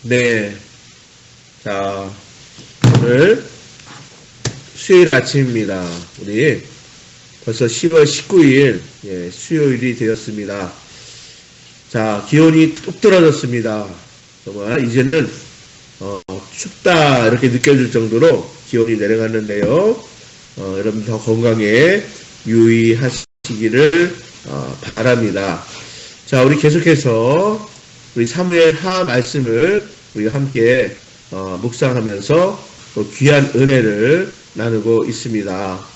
네. 자, 오늘 수요일 아침입니다. 우리 벌써 10월 19일, 수요일이 되었습니다. 자, 기온이 뚝 떨어졌습니다. 정말, 이제는, 춥다, 이렇게 느껴질 정도로 기온이 내려갔는데요. 여러분 더 건강에 유의하시기를, 바랍니다. 자, 우리 계속해서 우리 사무엘 하 말씀을 우리가 함께 묵상하면서 또 귀한 은혜를 나누고 있습니다.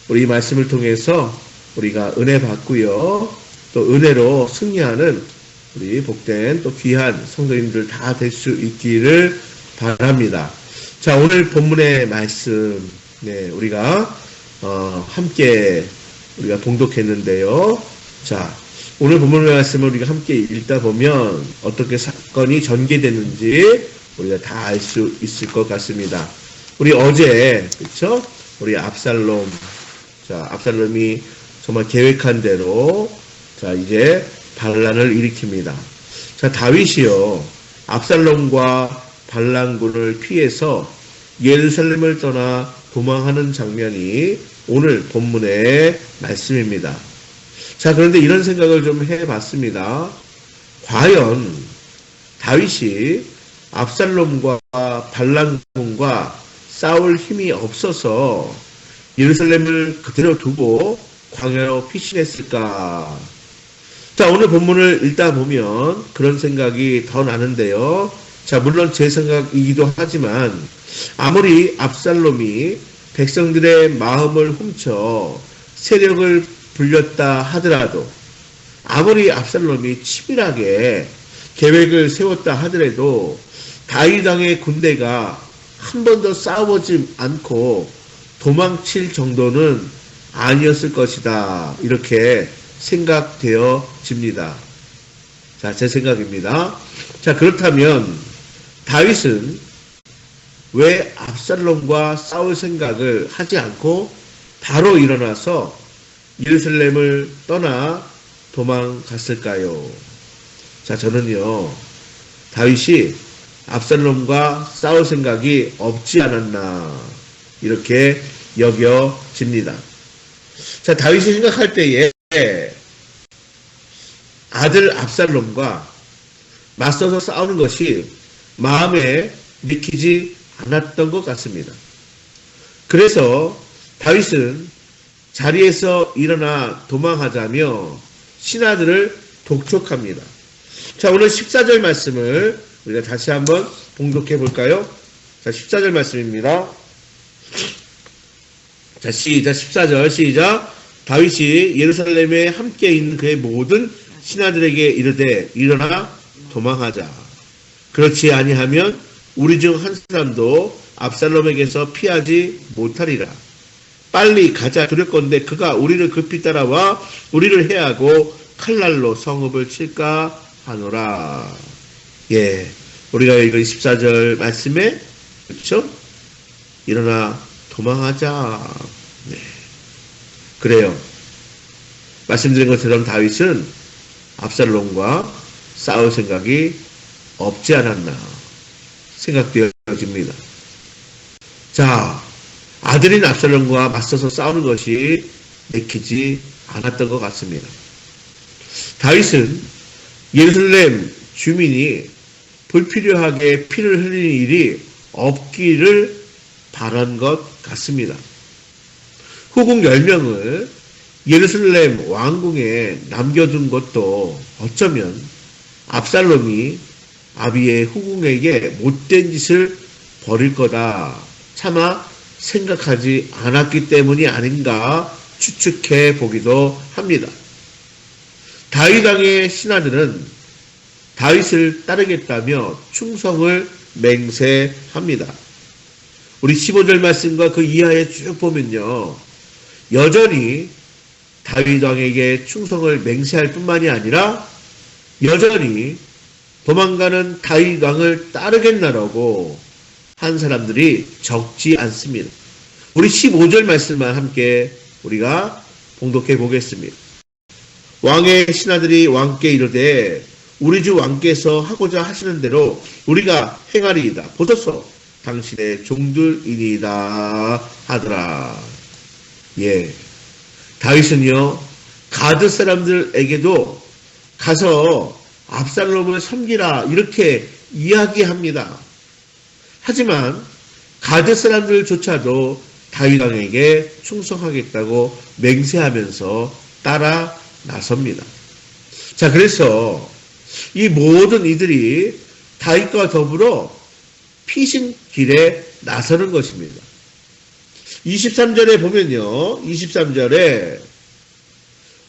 우리 이 말씀을 통해서 우리가 은혜 받고요. 또 은혜로 승리하는 우리 복된 또 귀한 성도님들 다 될 수 있기를 바랍니다. 자, 오늘 본문의 말씀, 우리가 함께 우리가 봉독했는데요. 자, 오늘 본문의 말씀을 우리가 함께 읽다 보면 어떻게 사건이 전개됐는지 우리가 다 알 수 있을 것 같습니다. 우리 어제, 그쵸? 우리 압살롬. 자, 압살롬이 정말 계획한 대로, 자, 이제 반란을 일으킵니다. 자, 다윗이요. 압살롬과 반란군을 피해서 예루살렘을 떠나 도망하는 장면이 오늘 본문의 말씀입니다. 자, 그런데 이런 생각을 좀 해봤습니다. 과연 다윗이 압살롬과 반란군과 싸울 힘이 없어서 예루살렘을 그대로 두고 광야로 피신했을까? 자, 오늘 본문을 읽다 보면 그런 생각이 더 나는데요. 자, 물론 제 생각이기도 하지만 아무리 압살롬이 백성들의 마음을 훔쳐 세력을 불렸다 하더라도, 아무리 압살롬이 치밀하게 계획을 세웠다 하더라도 다윗 왕의 군대가 한 번도 싸워보지 않고 도망칠 정도는 아니었을 것이다. 이렇게 생각되어집니다. 자, 제 생각입니다. 자, 그렇다면 다윗은 왜 압살롬과 싸울 생각을 하지 않고 바로 일어나서 예루살렘을 떠나 도망갔을까요? 자, 저는요, 다윗이 압살롬과 싸울 생각이 없지 않았나, 이렇게 여겨집니다. 자, 다윗이 생각할 때에 아들 압살롬과 맞서서 싸우는 것이 마음에 내키지 않았던 것 같습니다. 그래서 다윗은 자리에서 일어나 도망하자며 신하들을 독촉합니다. 자, 오늘 14절 말씀을 우리가 다시 한번 봉독해 볼까요? 자, 14절 말씀입니다. 자, 시작. 14절 시작. 다윗이 예루살렘에 함께 있는 그의 모든 신하들에게 이르되 일어나 도망하자. 그렇지 아니하면 우리 중 한 사람도 압살롬에게서 피하지 못하리라. 빨리 가자 두렵건대 그가 우리를 급히 따라와 우리를 해하고 칼날로 성읍을 칠까 하노라. 예, 우리가 읽은 14절 말씀에, 그렇죠? 일어나 도망하자. 네, 그래요. 말씀드린 것처럼 다윗은 압살롬과 싸울 생각이 없지 않았나 생각되어집니다. 자, 아들인 압살롬과 맞서서 싸우는 것이 내키지 않았던 것 같습니다. 다윗은 예루살렘 주민이 불필요하게 피를 흘리는 일이 없기를 바란 것 같습니다. 후궁 10명을 예루살렘 왕궁에 남겨둔 것도 어쩌면 압살롬이 아비의 후궁에게 못된 짓을 벌일 거다 차마 생각하지 않았기 때문이 아닌가 추측해 보기도 합니다. 다윗 왕의 신하들은 다윗을 따르겠다며 충성을 맹세합니다. 우리 15절 말씀과 그 이하에 쭉 보면요, 여전히 다윗 왕에게 충성을 맹세할 뿐만이 아니라 여전히 도망가는 다윗 왕을 따르겠나라고 한 사람들이 적지 않습니다. 우리 15절 말씀만 함께 우리가 봉독해 보겠습니다. 왕의 신하들이 왕께 이르되 우리 주 왕께서 하고자 하시는 대로 우리가 행하리이다. 보소서 당신의 종들이니이다 하더라. 예, 다윗은요 가드 사람들에게도 가서 압살롬을 섬기라 이렇게 이야기합니다. 하지만 가드 사람들조차도 다윗 왕에게 충성하겠다고 맹세하면서 따라 나섭니다. 자, 그래서 이 모든 이들이 다윗과 더불어 피신길에 나서는 것입니다. 23절에 보면요, 23절에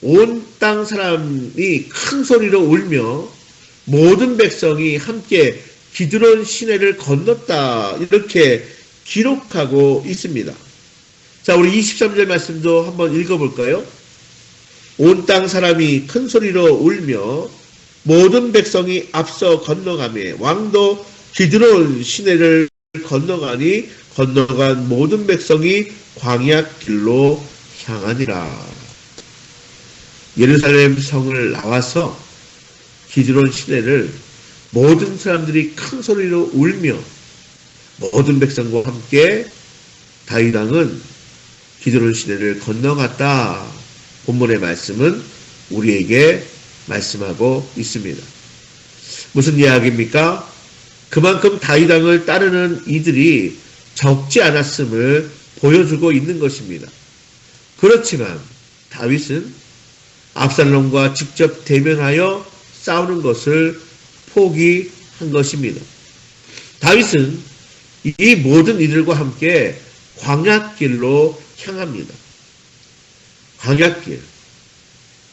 온 땅 사람이 큰 소리로 울며 모든 백성이 함께 기드론 시내를 건넜다 이렇게 기록하고 있습니다. 자, 우리 23절 말씀도 한번 읽어볼까요? 온 땅 사람이 큰 소리로 울며 모든 백성이 앞서 건너가며 왕도 기드론 시내를 건너가니 건너간 모든 백성이 광야 길로 향하니라. 예루살렘 성을 나와서 기드론 시내를 모든 사람들이 큰 소리로 울며 모든 백성과 함께 다윗 왕은 기드론 시내를 건너갔다. 본문의 말씀은 우리에게 말씀하고 있습니다. 무슨 이야기입니까? 그만큼 다윗 왕을 따르는 이들이 적지 않았음을 보여주고 있는 것입니다. 그렇지만 다윗은 압살롬과 직접 대면하여 싸우는 것을 포기한 것입니다. 다윗은 이 모든 이들과 함께 광야길로 향합니다. 광야길.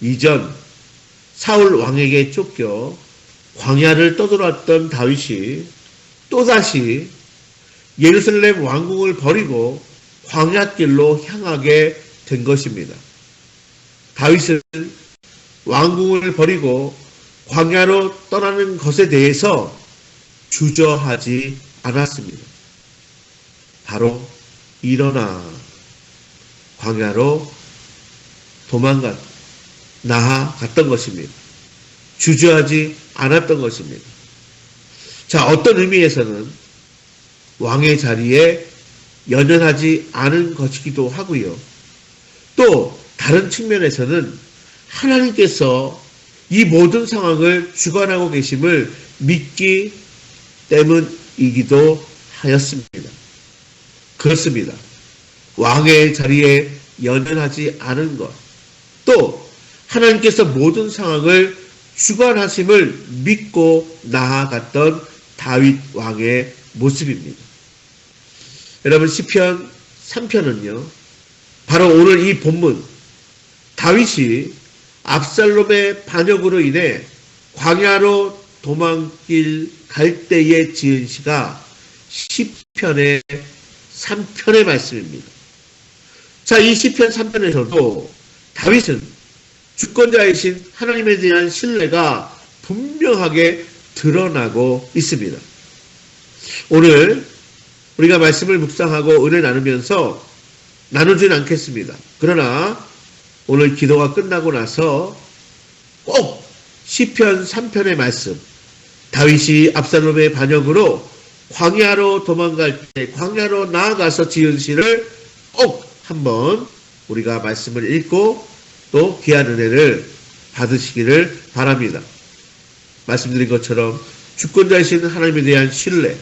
이전 사울 왕에게 쫓겨 광야를 떠돌았던 다윗이 또다시 예루살렘 왕궁을 버리고 광야길로 향하게 된 것입니다. 다윗은 왕궁을 버리고 광야로 떠나는 것에 대해서 주저하지 않았습니다. 바로 일어나 광야로 나아갔던 것입니다. 주저하지 않았던 것입니다. 자, 어떤 의미에서는 왕의 자리에 연연하지 않은 것이기도 하고요. 또 다른 측면에서는 하나님께서 이 모든 상황을 주관하고 계심을 믿기 때문이기도 하였습니다. 그렇습니다. 왕의 자리에 연연하지 않은 것, 또 하나님께서 모든 상황을 주관하심을 믿고 나아갔던 다윗 왕의 모습입니다. 여러분, 시편 3편은요, 바로 오늘 이 본문 다윗이 압살롬의 반역으로 인해 광야로 도망길 갈 때에 지은 시가 시편의 3편의 말씀입니다. 자, 이 시편 3편에서도 다윗은 주권자이신 하나님에 대한 신뢰가 분명하게 드러나고 있습니다. 오늘 우리가 말씀을 묵상하고 은혜 나누면서 나누진 않겠습니다. 그러나 오늘 기도가 끝나고 나서 꼭 시편 3편의 말씀, 다윗이 압살롬의 반역으로 광야로 도망갈 때 광야로 나아가서 지은 시를 꼭 한번 우리가 말씀을 읽고 또 귀한 은혜를 받으시기를 바랍니다. 말씀드린 것처럼 주권자이신 하나님에 대한 신뢰,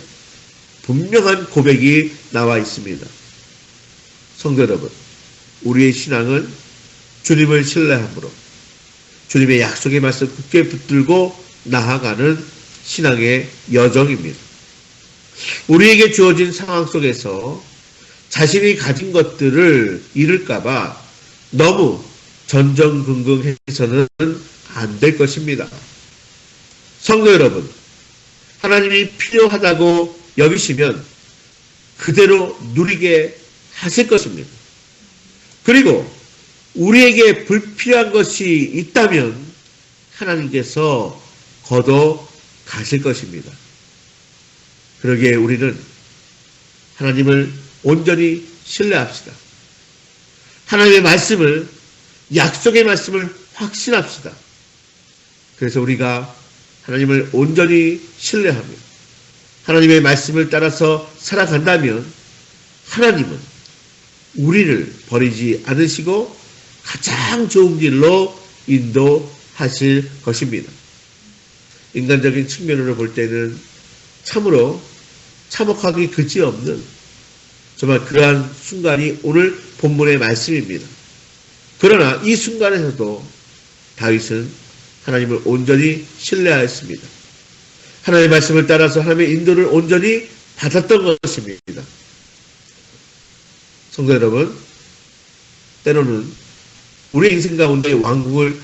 분명한 고백이 나와 있습니다. 성도 여러분, 우리의 신앙은 주님을 신뢰함으로 주님의 약속의 말씀 굳게 붙들고 나아가는 신앙의 여정입니다. 우리에게 주어진 상황 속에서 자신이 가진 것들을 잃을까봐 너무 전전긍긍해서는 안 될 것입니다. 성도 여러분, 하나님이 필요하다고 여기시면 그대로 누리게 하실 것입니다. 그리고 우리에게 불필요한 것이 있다면 하나님께서 걷어 가실 것입니다. 그러기에 우리는 하나님을 온전히 신뢰합시다. 하나님의 말씀을, 약속의 말씀을 확신합시다. 그래서 우리가 하나님을 온전히 신뢰하며 하나님의 말씀을 따라서 살아간다면 하나님은 우리를 버리지 않으시고 가장 좋은 길로 인도하실 것입니다. 인간적인 측면으로 볼 때는 참으로 참혹하기 그지없는 정말 그러한 순간이 오늘 본문의 말씀입니다. 그러나 이 순간에서도 다윗은 하나님을 온전히 신뢰하였습니다. 하나님의 말씀을 따라서 하나님의 인도를 온전히 받았던 것입니다. 성도 여러분, 때로는 우리 인생 가운데 왕국을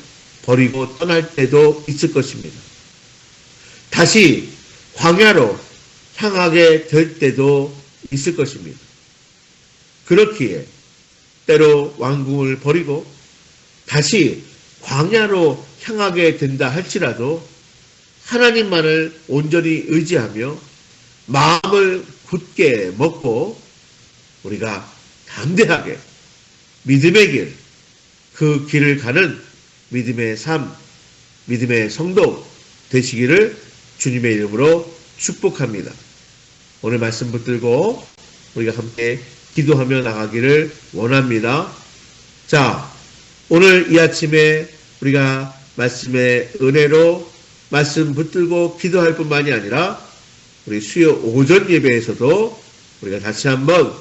버리고 떠날 때도 있을 것입니다. 다시 광야로 향하게 될 때도 있을 것입니다. 그렇기에 때로 왕국을 버리고 다시 광야로 향하게 된다 할지라도 하나님만을 온전히 의지하며 마음을 굳게 먹고 우리가 담대하게 믿음의 길, 그 길을 가는 믿음의 삶, 믿음의 성도 되시기를 주님의 이름으로 축복합니다. 오늘 말씀 붙들고 우리가 함께 기도하며 나가기를 원합니다. 자, 오늘 이 아침에 우리가 말씀의 은혜로 말씀 붙들고 기도할 뿐만이 아니라 우리 수요 오전 예배에서도 우리가 다시 한번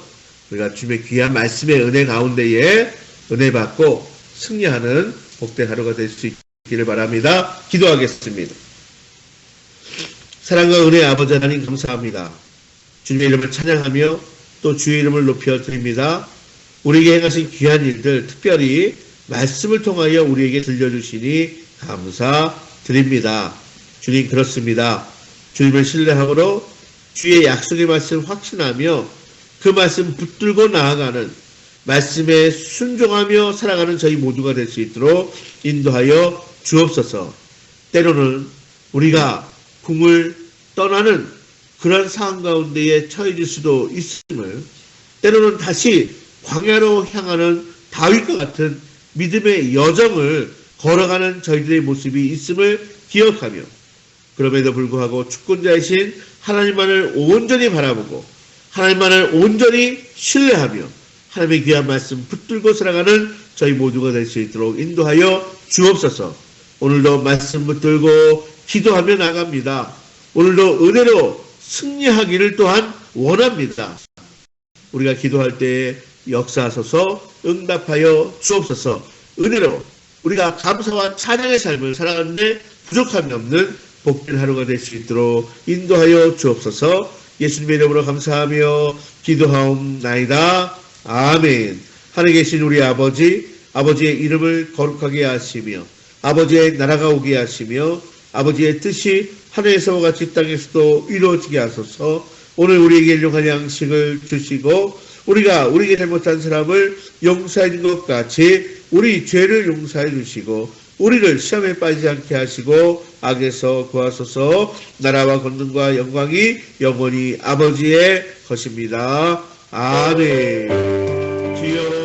우리가 주님의 귀한 말씀의 은혜 가운데에 은혜 받고 승리하는 복된 하루가 될 수 있기를 바랍니다. 기도하겠습니다. 사랑과 은혜의 아버지 하나님 감사합니다. 주님의 이름을 찬양하며 또 주의 이름을 높여 드립니다. 우리에게 행하신 귀한 일들 특별히 말씀을 통하여 우리에게 들려주시니 감사드립니다. 주님 그렇습니다. 주님을 신뢰함으로 주의 약속의 말씀 확신하며 그 말씀 붙들고 나아가는 말씀에 순종하며 살아가는 저희 모두가 될 수 있도록 인도하여 주옵소서. 때로는 우리가 궁을 떠나는 그런 상황 가운데에 처해질 수도 있음을 때로는 다시 광야로 향하는 다윗과 같은 믿음의 여정을 걸어가는 저희들의 모습이 있음을 기억하며 그럼에도 불구하고 주권자이신 하나님만을 온전히 바라보고 하나님만을 온전히 신뢰하며 하나님의 귀한 말씀 붙들고 살아가는 저희 모두가 될 수 있도록 인도하여 주옵소서. 오늘도 말씀 붙들고 기도하며 나갑니다. 오늘도 은혜로 승리하기를 또한 원합니다. 우리가 기도할 때 역사하소서 응답하여 주옵소서. 은혜로 우리가 감사와 찬양의 삶을 살아가는데 부족함이 없는 복된 하루가 될 수 있도록 인도하여 주옵소서. 예수님의 이름으로 감사하며 기도하옵나이다. 아멘. 하늘에 계신 우리 아버지, 아버지의 이름을 거룩하게 하시며 아버지의 나라가 오게 하시며 아버지의 뜻이 하늘에서와 같이 땅에서도 이루어지게 하소서. 오늘 우리에게 일용할 양식을 주시고 우리가 우리에게 잘못한 사람을 용서해 준 것 같이 우리 죄를 용서해 주시고 우리를 시험에 빠지지 않게 하시고 악에서 구하소서. 나라와 권능과 영광이 영원히 아버지의 것입니다. 아멘. 주여